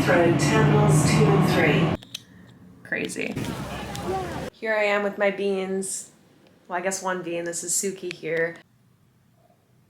through terminals 2 and 3. Crazy. Here I am with my beans. Well, I guess one bean. This is Suki here.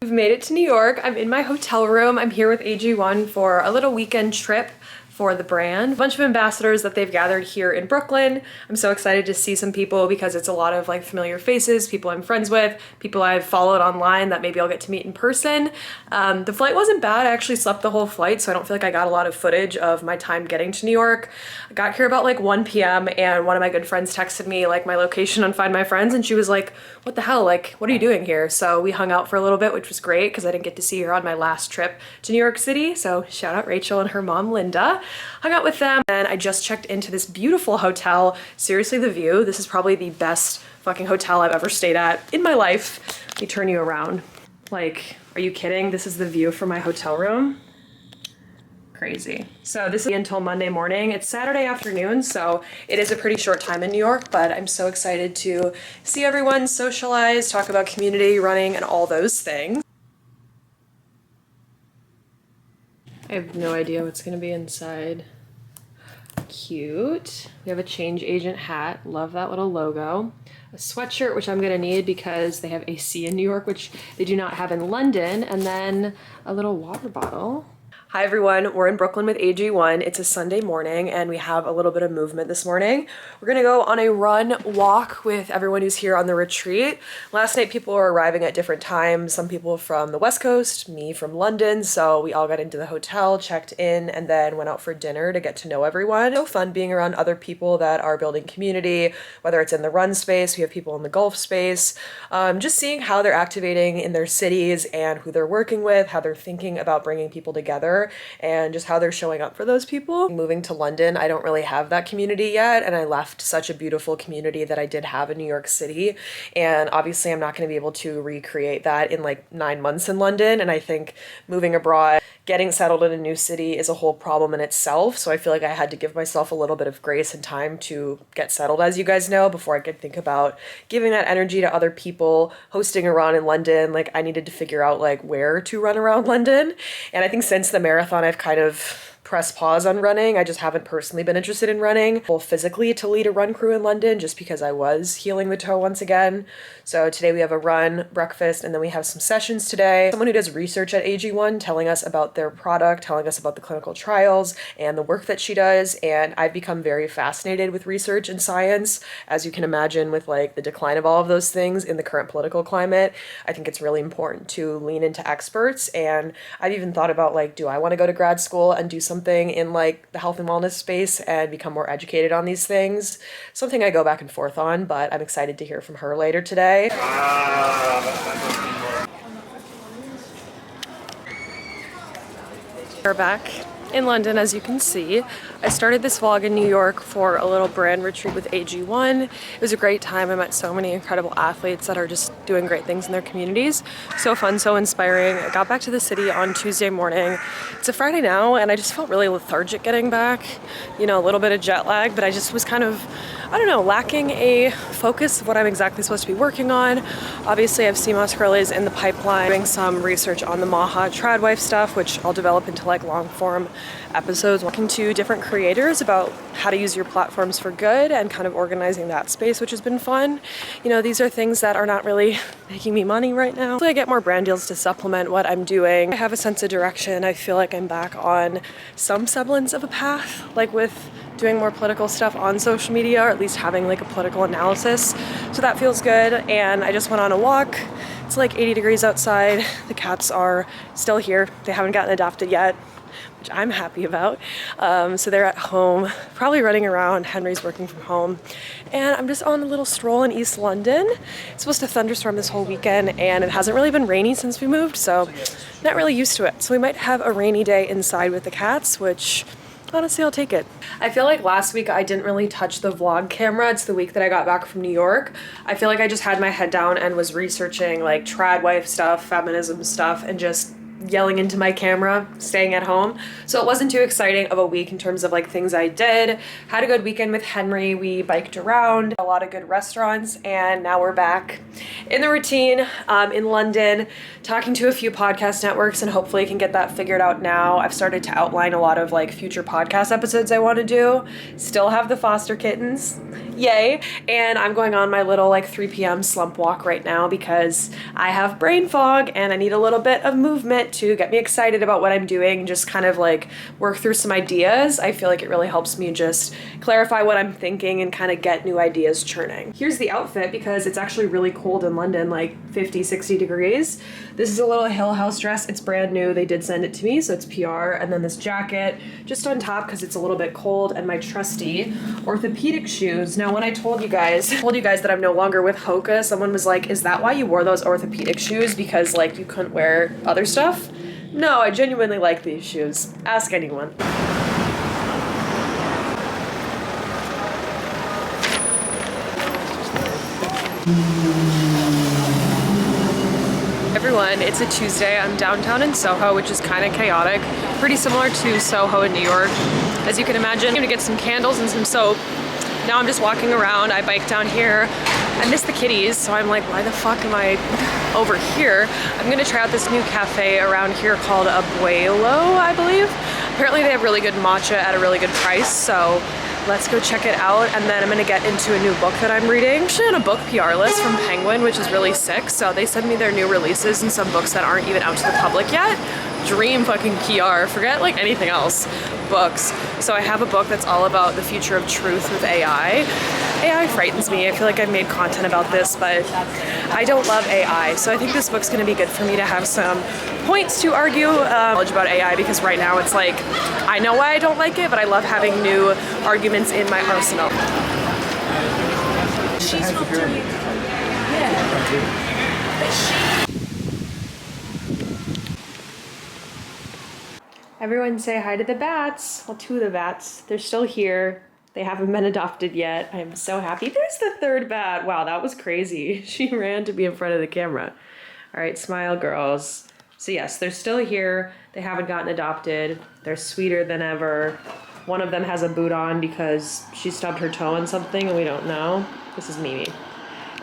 We've made it to New York. I'm in my hotel room. I'm here with AG1 for a little weekend trip for the brand. A bunch of ambassadors that they've gathered here in Brooklyn. I'm so excited to see some people because it's a lot of like familiar faces, people I'm friends with, people I've followed online that maybe I'll get to meet in person. The flight wasn't bad. I actually slept the whole flight, so I don't feel like I got a lot of footage of my time getting to New York. I got here about like 1 p.m. and one of my good friends texted me like my location on Find My Friends, and she was like, what the hell? Like, what are you doing here? So we hung out for a little bit, which was great because I didn't get to see her on my last trip to New York City. So shout out Rachel and her mom, Linda. Hung out with them, and I just checked into this beautiful hotel. Seriously, the view. This is probably the best fucking hotel I've ever stayed at in my life. Let me turn you around. Like, are you kidding? This is the view from my hotel room. Crazy. So this is until Monday morning. It's Saturday afternoon, so it is a pretty short time in New York, but I'm so excited to see everyone, socialize, talk about community running and all those things. I have no idea what's gonna be inside. Cute. We have a change agent hat. Love that little logo. A sweatshirt, which I'm gonna need because they have AC in New York, which they do not have in London. And then a little water bottle. Hi everyone, we're in Brooklyn with AG1. It's a Sunday morning and we have a little bit of movement this morning. We're gonna go on a run walk with everyone who's here on the retreat. Last night people were arriving at different times. Some people from the West Coast, me from London. So we all got into the hotel, checked in, and then went out for dinner to get to know everyone. So fun being around other people that are building community, whether it's in the run space, we have people in the golf space, just seeing how they're activating in their cities and who they're working with, how they're thinking about bringing people together, and just how they're showing up for those people. Moving to London, I don't really have that community yet, and I left such a beautiful community that I did have in New York City, and obviously I'm not going to be able to recreate that in like 9 months in London. And I think moving abroad, getting settled in a new city is a whole problem in itself, so I feel like I had to give myself a little bit of grace and time to get settled, as you guys know, before I could think about giving that energy to other people, hosting a run in London. Like, I needed to figure out like where to run around London, and I think since the marathon I've kind of press pause on running. I just haven't personally been interested in running full physically to lead a run crew in London, just because I was healing the toe once again. So today we have a run, breakfast, and then we have some sessions today. Someone who does research at AG1 telling us about their product, telling us about the clinical trials and the work that she does. And I've become very fascinated with research and science, as you can imagine, with like the decline of all of those things in the current political climate. I think it's really important to lean into experts. And I've even thought about like, do I want to go to grad school and do something in like the health and wellness space and become more educated on these things? Something I go back and forth on, but I'm excited to hear from her later today. We're back in London, as you can see. I started this vlog in New York for a little brand retreat with AG1. It was a great time. I met so many incredible athletes that are just doing great things in their communities. So fun, so inspiring. I got back to the city on Tuesday morning. It's a Friday now, and I just felt really lethargic getting back. You know, a little bit of jet lag, but I just was kind of, I don't know, lacking a focus of what I'm exactly supposed to be working on. Obviously, I have seamossgirlies in the pipeline, doing some research on the Maha Tradwife stuff, which I'll develop into like long form episodes, talking to different creators about how to use your platforms for good and kind of organizing that space, which has been fun. You know, these are things that are not really making me money right now. Hopefully I get more brand deals to supplement what I'm doing. I have a sense of direction. I feel like I'm back on some semblance of a path, like with doing more political stuff on social media, or at least having like a political analysis. So that feels good. And I just went on a walk. It's like 80 degrees outside. The cats are still here. They haven't gotten adopted yet, which I'm happy about. So they're at home, probably running around. Henry's working from home. And I'm just on a little stroll in East London. It's supposed to thunderstorm this whole weekend, and it hasn't really been rainy since we moved, so not really used to it. So we might have a rainy day inside with the cats, which honestly, I'll take it. I feel like last week I didn't really touch the vlog camera. It's the week that I got back from New York. I feel like I just had my head down and was researching like tradwife stuff, feminism stuff, and just yelling into my camera, staying at home. So it wasn't too exciting of a week in terms of like things I did. Had a good weekend with Henry. We biked around, a lot of good restaurants, and now we're back in the routine in London, talking to a few podcast networks, and hopefully I can get that figured out now. I've started to outline a lot of like future podcast episodes I want to do. Still have the foster kittens, yay. And I'm going on my little like 3 p.m. slump walk right now because I have brain fog and I need a little bit of movement to get me excited about what I'm doing, just kind of like work through some ideas. I feel like it really helps me just clarify what I'm thinking and kind of get new ideas churning. Here's the outfit because it's actually really cold in London, like 50, 60 degrees. This is a little Hill House dress. It's brand new. They did send it to me, so it's PR. And then this jacket just on top because it's a little bit cold, and my trusty orthopedic shoes. Now, when I told you guys that I'm no longer with Hoka, someone was like, is that why you wore those orthopedic shoes? Because like you couldn't wear other stuff? No, I genuinely like these shoes. Ask anyone. Everyone, it's a Tuesday. I'm downtown in Soho, which is kind of chaotic. Pretty similar to Soho in New York. As you can imagine, I'm gonna get some candles and some soap. Now I'm just walking around. I bike down here. I miss the kitties, so I'm like, why the fuck am I over here? I'm gonna try out this new cafe around here called Abuelo, I believe. Apparently they have really good matcha at a really good price, so let's go check it out. And then I'm gonna get into a new book that I'm reading. I'm actually on a book PR list from Penguin, which is really sick. So they send me their new releases and some books that aren't even out to the public yet. Dream fucking PR, forget like anything else, books. So I have a book that's all about the future of truth with AI. AI frightens me. I feel like I've made content about this, but I don't love AI. So I think this book's gonna be good for me to have some points to argue knowledge about AI, because right now it's like, I know why I don't like it, but I love having new arguments in my arsenal. She's not doing it. Yeah. But she... Everyone say hi to the bats. Well, two of the bats. They're still here. They haven't been adopted yet. I'm so happy. There's the third bat. Wow, that was crazy. She ran to be in front of the camera. All right, smile, girls. So yes, they're still here. They haven't gotten adopted. They're sweeter than ever. One of them has a boot on because she stubbed her toe on something and we don't know. This is Mimi.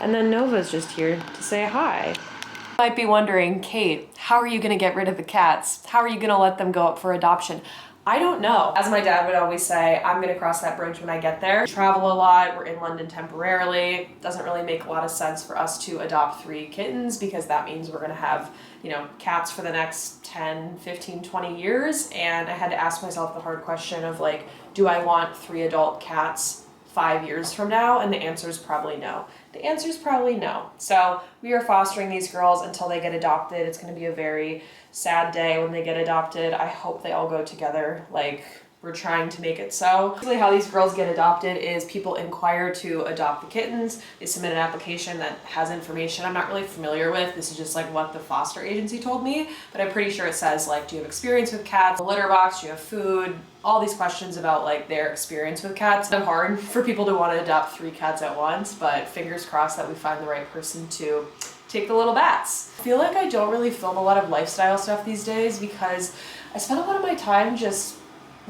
And then Nova's just here to say hi. You might be wondering, Kate, how are you gonna get rid of the cats? How are you gonna let them go up for adoption? I don't know. As my dad would always say, I'm gonna cross that bridge when I get there. We travel a lot, we're in London temporarily. Doesn't really make a lot of sense for us to adopt 3 kittens because that means we're gonna have, you know, cats for the next 10, 15, 20 years. And I had to ask myself the hard question of like, do I want 3 adult cats 5 years from now? And the answer is probably no. The answer is probably no. So we are fostering these girls until they get adopted. It's gonna be a very sad day when they get adopted. I hope they all go together. Like, we're trying to make it so. Basically how these girls get adopted is people inquire to adopt the kittens. They submit an application that has information I'm not really familiar with. This is just like what the foster agency told me, but I'm pretty sure it says like, do you have experience with cats? A litter box, do you have food? All these questions about like their experience with cats. It's hard for people to want to adopt 3 cats at once, but fingers crossed that we find the right person to take the little bats. I feel like I don't really film a lot of lifestyle stuff these days because I spend a lot of my time just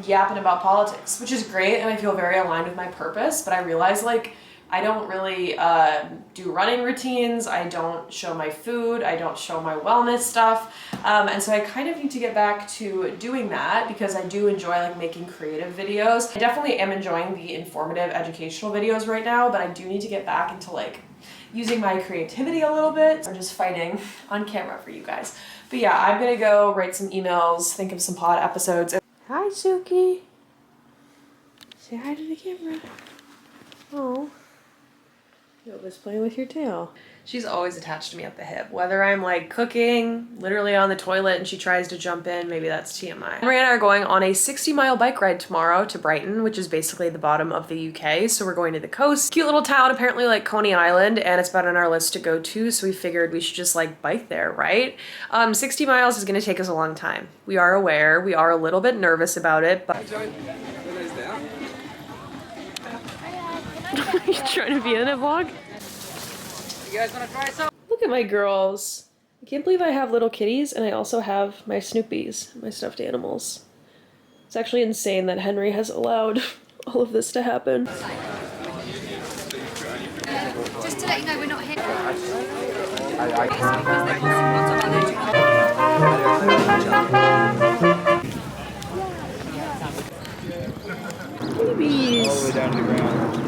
yapping about politics, which is great and I feel very aligned with my purpose, but I realize like I don't really do running routines, I don't show my food, I don't show my wellness stuff, and so I kind of need to get back to doing that because I do enjoy like making creative videos. I definitely am enjoying the informative educational videos right now, but I do need to get back into like using my creativity a little bit. I'm just fighting on camera for you guys. But yeah, I'm gonna go write some emails, think of some pod episodes. Hi, Suki. Say hi to the camera. Oh. Nova's playing with your tail. She's always attached to me at the hip. Whether I'm like cooking, literally on the toilet, and she tries to jump in, maybe that's TMI. Henry and I are going on a 60-mile bike ride tomorrow to Brighton, which is basically the bottom of the UK. So we're going to the coast. Cute little town, apparently like Coney Island, and it's been on our list to go to, so we figured we should just like bike there, right? 60 miles is gonna take us a long time. We are aware, we are a little bit nervous about it, but... Are you trying to be in a vlog? You guys wanna try some? Look at my girls. I can't believe I have little kitties and I also have my Snoopies, my stuffed animals. It's actually insane that Henry has allowed all of this to happen. Just to let you know, we're not here. Babies. All the way down to the ground.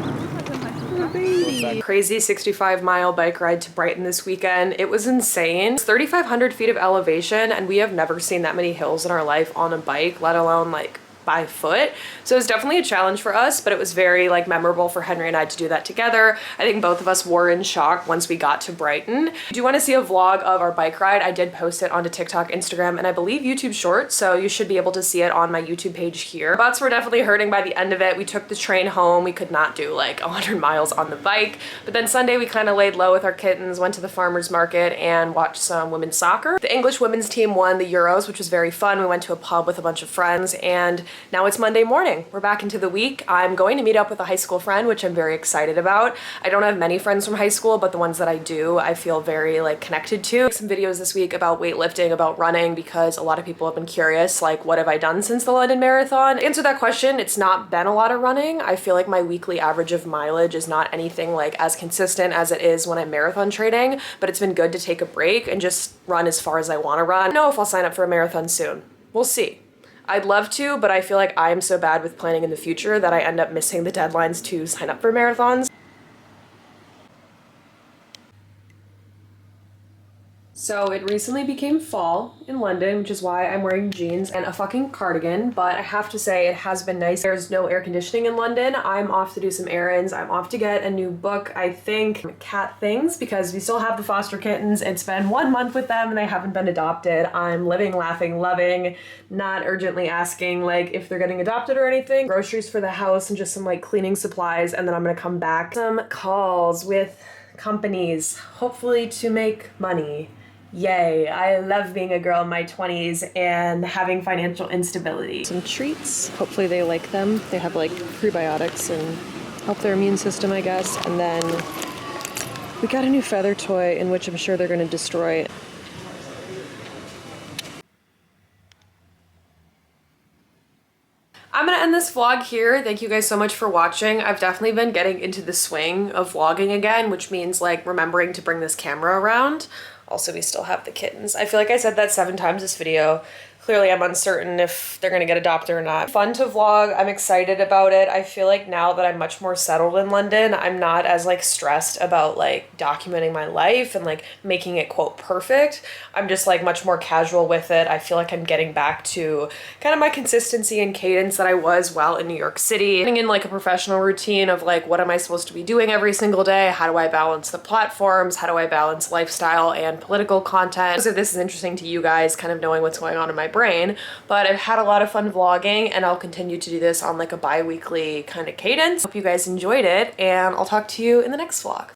Baby. Crazy 65-mile bike ride to Brighton this weekend. It was insane. It's 3,500 feet of elevation and we have never seen that many hills in our life on a bike, let alone like by foot. So it was definitely a challenge for us, but it was very like memorable for Henry and I to do that together. I think both of us were in shock once we got to Brighton. If you want to see a vlog of our bike ride, I did post it onto TikTok, Instagram, and I believe YouTube Shorts, so you should be able to see it on my YouTube page here. Butts were definitely hurting by the end of it. We took the train home. We could not do like 100 miles on the bike, but then Sunday we kind of laid low with our kittens, went to the farmer's market and watched some women's soccer. The English women's team won the Euros, which was very fun. We went to a pub with a bunch of friends and now it's Monday morning. We're back into the week. I'm going to meet up with a high school friend, which I'm very excited about. I don't have many friends from high school, but the ones that I do, I feel very like connected to. Some videos this week about weightlifting, about running, because a lot of people have been curious, like what have I done since the London Marathon? To answer that question, it's not been a lot of running. I feel like my weekly average of mileage is not anything like as consistent as it is when I'm marathon training, but it's been good to take a break and just run as far as I want to run. I don't know if I'll sign up for a marathon soon. We'll see. I'd love to, but I feel like I'm so bad with planning in the future that I end up missing the deadlines to sign up for marathons. So it recently became fall in London, which is why I'm wearing jeans and a fucking cardigan, but I have to say it has been nice. There's no air conditioning in London. I'm off to do some errands. I'm off to get a new book, I think, cat things, because we still have the foster kittens. It's been 1 month with them and they haven't been adopted. I'm living, laughing, loving, not urgently asking like if they're getting adopted or anything. Groceries for the house and just some like cleaning supplies, and then I'm gonna come back. Some calls with companies, hopefully to make money. Yay, I love being a girl in my 20s and having financial instability. Some treats, hopefully they like them. They have like prebiotics and help their immune system, I guess. And then we got a new feather toy in which I'm sure they're gonna destroy. I'm gonna end this vlog here. Thank you guys so much for watching. I've definitely been getting into the swing of vlogging again, which means like remembering to bring this camera around. Also, we still have the kittens. I feel like I said that 7 times this video. Clearly, I'm uncertain if they're gonna get adopted or not. Fun to vlog. I'm excited about it. I feel like now that I'm much more settled in London, I'm not as like stressed about like documenting my life and like making it quote perfect. I'm just like much more casual with it. I feel like I'm getting back to kind of my consistency and cadence that I was while in New York City. Getting in like a professional routine of like, what am I supposed to be doing every single day? How do I balance the platforms? How do I balance lifestyle and political content? So if this is interesting to you guys, kind of knowing what's going on in my brain, but I've had a lot of fun vlogging and I'll continue to do this on like a bi-weekly kind of cadence. Hope you guys enjoyed it and I'll talk to you in the next vlog.